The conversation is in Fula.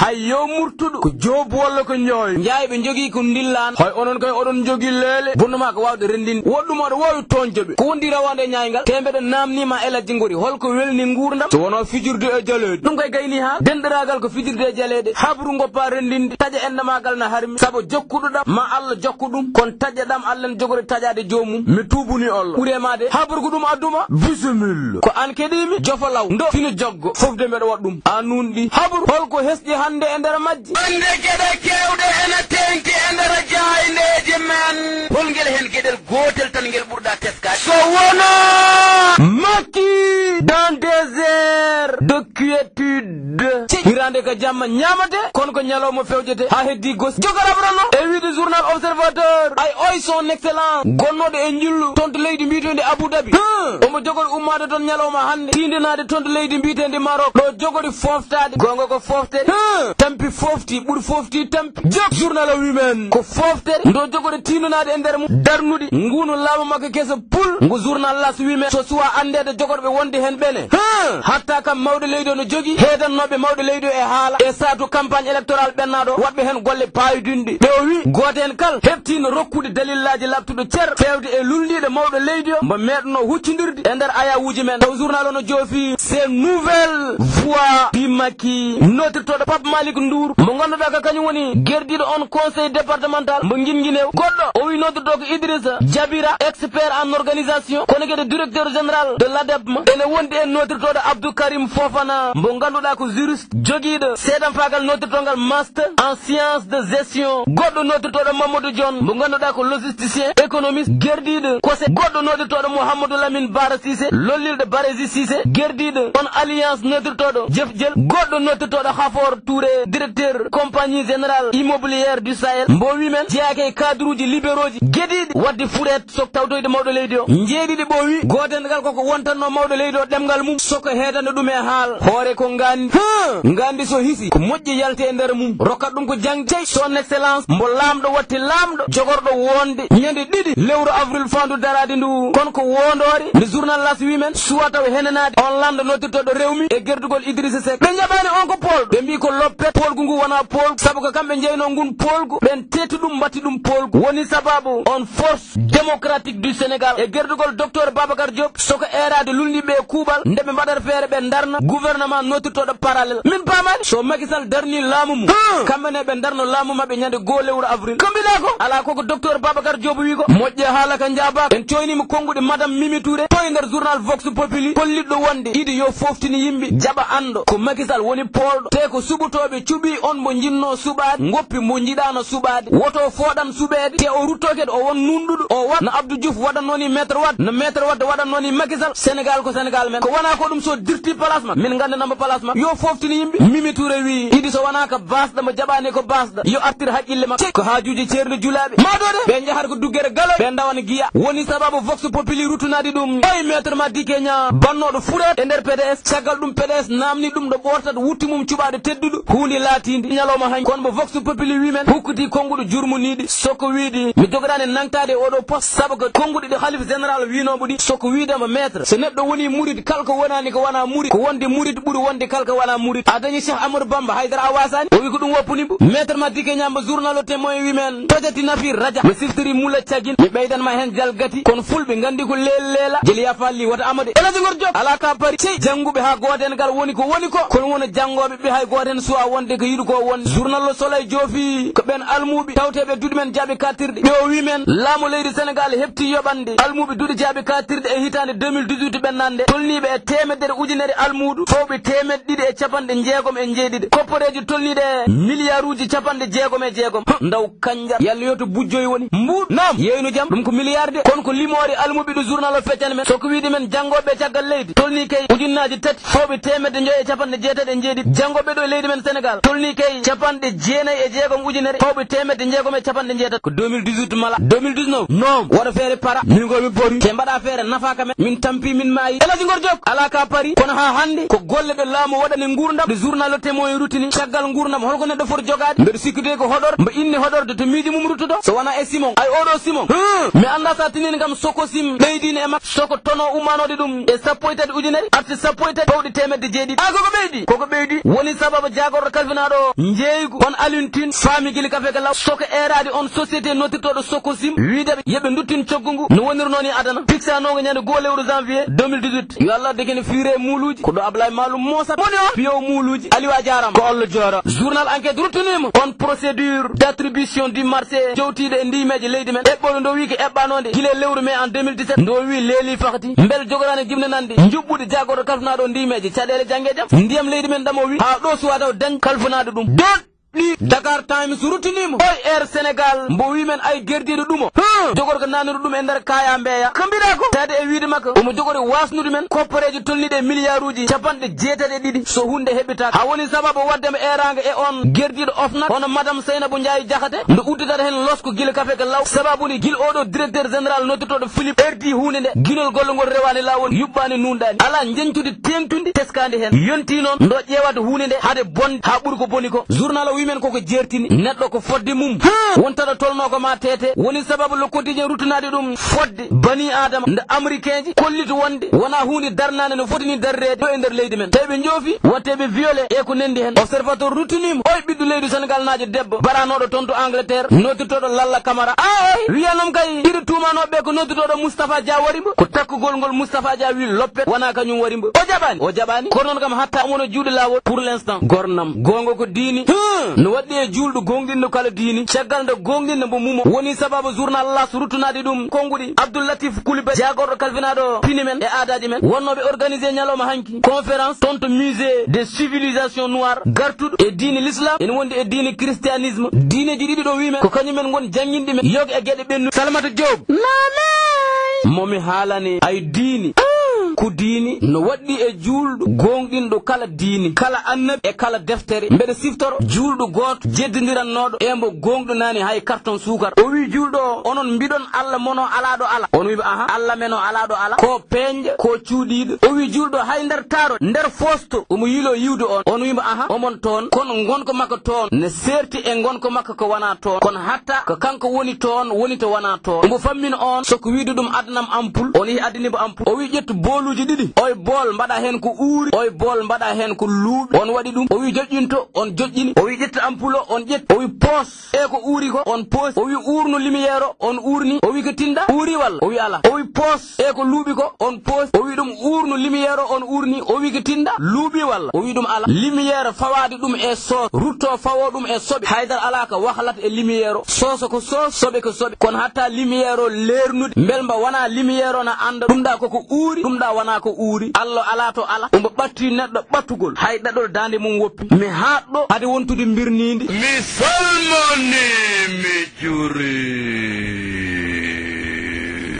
hayyo murtudu ko jobu walla ko nyoy njaay be jogi ko ndillan hoy onon koy odon jogi lele bonnuma ko wawde rendin wodduma do wowi tonjobe ko wondi rawande nyayngal tembe do namnima elaji ngori holko welni ngurdam so wono fijurde e jalede dum koy gayni ha dendiragal ko fijurde e jalede habru ngoppa rendinde taja endamagal na harmi sabo jokkududam ma Allah jokkudum kon taja dam Allah jogori tajade jomum mi tubuni Allah uremade habru dum aduma bismillah ko an kedimi jofalaw ndo fino joggo fofde medo waddum anundi habru holko hesdi hande e der majji ande kede kewde ena tenki e der jayneje men holgel hen gedel gotel tan ngel burda teska so wona Macky dans des airs de quiétude hirande ka jamma nyamate kon ko nyalomo fewjete ha heddi gos jogarabrono e wiide journal observateur ay oy son excellence gonnode e njillu tonto leydi mbitende Abu Dhabi omo jogori ummade ton nyaloma hande tindinade tonto leydi mbitende Maroc do jogori foftade gongo ko foftere tampi fofti buri fofti tampi jog journal women ko foftere ndo jogori tindinade e nder mu darnudi ngunu laamu makko kesa pul ngu journal las women so suwa andede jogorbe wonde hen bene hatta kam mawde leydo no jogi hedannobe mawde leydo e haala e saatu campagne électorale bennado wadbe hen golle paayudinde be o wi goten kal hebtino rokkude dalillaji labtudo cer fewde e lullide mawde leydo mbo medno huccindirde e nder ayawuji men taw journal no jofi ces nouvelles voix di Macky notirtodo Pape Malick Ndour mo ganduda ka kanyum woni gerdido on conseil départemental mbo ngingine goddo o wi notirto ko Idrissa Jabira expert en organisation kono gede directeur général de l'ADEPM ene wondi en notirtodo Abdou Karim Fofana mbo ganduda ko juriste jogiido sedam fagal notirtongal master en sciences de gestion goddo notirtodo Mamadou Dione mbo ganduda ko logisticien économiste gerdido kose goddo notirtodo Mouhamadou Lamine Bara Cissé lollilde Barési Cissé gerdido on alliance notirtodo Jef Jel goddo notirtodo Khafor Touré directeur compagnie générale immobilière du Sahel mbo wi men jeake cadre libéraux gedidi wadde furet sok tawtoyde mawdo leydi o jeedidi bo wi gotengal koko wontanno mawdo leydi o demgal mum soko hedande dum e haal hoore ko ngandi so hisi ko mojji yalte e nder mum rokkat dum ko jangde son excellence mbo lamdo watti lamdo jogordo wonde nyande didi lewru avril fandu darade ndu kon ko wondori le journal las women suwata o henenade on lando notirtodo rewmi e gerdugol Idrissa Seck be jabani on ko pol be mbi ko loppet polgu ngu wana pol sabu ko kambe jeyno ngun polgu ben tetu dum batti dum polgu woni sababu on force démocratique du Sénégal e gerdugol docteur Babacar Diop soko erade lulnibe kubal ndebe mbadar fere be darna gouvernement notirtodo parallèle min pamani so Macky Sall darni lamumu kambe be darno lamu mabbe nyande go lewru avril kombida ko ala ko docteur Babacar Diop wi ko mojje hala ka njaba en toyni mo kongude madame Mimi Touré toy nder journal Vox Populi kolliddo wonde idi yo foftini yimbi jaba ando ko Macky Sall woni poldo te ko subutobe cubi on mo jinno subade ngoppi mo jidano subade woto fodan subede te o ruttokede o won nundudo o wat na Abdou Diouf wadan noni maître wat na maître wat wadan noni Macky Sall Sénégal ko Sénégal men ko wana ko dum so dirti place ma min gande namba place ma yo foftini yimbi Mimi Touré wi idi so wana ka basda mo jabane ko basda yo artir haqqille ma ko haajuji ceerde julaabe madode be jahar ko duggere galo be ndawana giya woni sababu Vox Populi rutunadi dum ay maître ma dikenya bannodo furet e nder PDS sagal dum PDS namni dum do bortat wutti mum cubade teddudo huuni latindi nyaloma han kon bo Vox Populi wi men hukkuti kongudo jurmunidi soko wiidi mi jogorane nangtade odo post sababu kongudo de khalife général wi no budi soko wiidama maître se neddo woni murid kalko wonani ko wana murid ko wonde murid buri wonde kalko wana murid adani Cheikh Amadou Bamba Haydara Awasani o wi ko dum woppuni bu maître ma dikenya mbo journal témoin wi men tojati nafi raja mi siftiri mula ciagin mi beydan ma hen jalgati kon fulbe ngandi ko lelela jeli ya falli wata amade elaji ngor jok ala ka pari ci jangube ha goten gal woni ko kon wona jangobe be hay goten suwa wonde ko yidu ko won journal Le Soleil jofi ko ben almubi tawtebe dudi men jabe katirde be o wi men laamu leydi Sénégal hebti yobande almubi dudi jabe katirde e hitande 2018 bennande tolnibe e temedere ujunere almudu fawbe temedde e capande jeegom e jeedide kopporeji tolnide milliarduji capande jeegom e jeegom ndaw kanja yalla yoto bujjoy woni mbud nam yeyno jam dum ko milliarde kon ko limori almubi do journal o feccane men soko wiide men jangobe caggal leydi tolni kay ujunnaji tati fawbe temedde joy e capande jeetade en jeedide jangobe do leydi men Sénégal tolni kay capande jeenay e jeegom ujunere fawbe temedde jeegom e capande jeetade ko 2018 mala 2019 non wada fere para min go mi pori ke mbada fere nafaka men min tampi min maayi elaji ngor jok ala ka pari kono ha hande ko golle de laamu wadani ngurdam de journal o témoin rutini caggal ngurdam holko neddo for jogade mbe sikkude ko hodor mbe inni hodor de to miiji mum rutudo so wana e Simon ay odo Simon mi anda sa tinin ngam soko sim beydine e mak soko tono umanode dum e sappoytade ujunere arti sappoytade bawdi temedde jeedi a koko beydi woni sababu jagorɗo kalfinaɗo jeeygu on alintine faami gili kafe ka law soko erade on société notirtoɗo Sokosim wiideɓe yeɓe duttin coggu ngu no woniri noon e adana fixanogo ñande 2 lewru janvier 2018 yo Allah dekene fiire muuluji ko ɗo Ablaye Malum Moussa moni on piyow muuluji Aliou a jarama ko Allah joora journal enquête ruttinima on procédure d'attribution du marché jowtiɗe e ndimeje leydi men eɓɓono ndo wi ko eɓɓanode guila lewru mai en 2017 ndo wi leeli fakati bel jogorani jimnanande juɓɓude jagorɗo kalfunaɗo ndimeje caɗele jangge jaam ndiyam leydi men ɗamo wi ha ɗo suwa taw dañ kalfunade ɗum Dakar Times rutinimo oy Air Sénégal mbo wimen ay gerdiɗo ɗumo jogorko naniru ɗum e nder kaya mbeya ko mbiɗa ko tade e wiide makko omo jogori wasnude men koppareji tolniɗe milliard uji 92 so hunde heɓitaka ha woni sababu waddema eranga e on gerdiɗo OFNAC hono madame Seynabou Ndiaye Diakhaté nde udditata hen losko guila kafe ka law sababuni guila oɗo directeur général nottotoɗo Philippe erdi hunde nde guinol gollogol rewani lawol yuɓɓani nunɗani ala jenctude tengtude teskandi hen yonti noon ndo ƴewata hunde nde haade bonde ha ɓuuri ko boni ko journal o wimen koko jertini neɗɗo ko fodde mum wontaɗo tolno ko ma tete woni sababu le quotidien rutunade ɗum fodde bani adama nde américain ji kollito wonde wona hunde darnade no fotini darrede ɗo e nder leydi men teɓe joofi watteɓe violé e ko nendi hen observateur rutinima oy ɓiɗɗo leydi Sénégal najo debbo baranoɗo toon to Angleterre nottirtoɗo Lalla Camara oy wiyanom kay ɗiɗo tumanoɓe ko nottirtoɗo Moustapha Dia warimbo ko takkugol ngol Moustapha Dia wi loppet wona kañum warimbo o jaɓani kono noon kam hatta omono juuɗe lawol pour l'instant gornam gongo ko diini no waddi e julɗo gonɗinno kala diini caggal nde gonɗinno mbo mumo woni sababu journal las ruttunade ɗum konguɗi Abdoulatif Coulibaly jagorɗo kalfinaɗo pini men e aadaji men wonnoɓe organisé ñalawma hanki conférence toon to musée des civilisations noires gartuɗo e diine l'islam ene wondi e diine christianisme diineji ɗiɗi ɗo wimen ko kañumen gon janguinɗi men yoga e gueɗe ɓennu Salamata Diop momi haalani ay diini ko diini no waddi e julɗo gonɗinɗo kala diini kala annabi e kala deftere mbeɗa siftoro julɗo goto jeddodirannoɗo e mbo gonɗo nani hay carton sukar o wi julɗo o onon mbiɗon Allah mono alaɗo ala on wiɓe aha Allah men o alaɗo ala ko peñƴa ko cuuɗiɗo o wi julɗo hay nder taro nder fosto omo yilo yiwde on wiɓe aha omon toon kono gonko makko toon ne serti e gonko makko ko wona toon kono hatta ko kanko woni toon woni to wona toon omo fammina on soko wiide ɗum addanam ampoule on yehi addanibo ampoule o wi ƴettu boluji ɗiɗi oy bol mbaɗa hen ko uuri oy bol mbaɗa hen ko luuɓi on waɗi ɗum o wi joƴƴinto on joƴƴini o wi ƴetta ampoule o on ƴetti o wi poos e ko uuri ko on poos o wi uurno lumiére o on uurni o wi ko tinda uuri walla o wi ala o wi poos e ko luuɓi ko on poos o wi ɗum uurno lumiére o on uurni o wi ko tinda luuɓi walla o wi ɗum ala lumiére fawade ɗum e soos rutto fawo ɗum e soɓe haydara ala ka wahlata e lumiére o sooso ko soos soɓe ko soɓe kono hatta lumiére o leernude bel mba wona lumiére o na anda ɗum ɗa koko uuri ɗum ɗa wona ko uuri Allah ala to ala omo ɓatti neɗɗo ɓattugol hay ɗaɗol dande mum woppi mi haɗɗo hade wontude mbirnidi mi salmoni mi juuri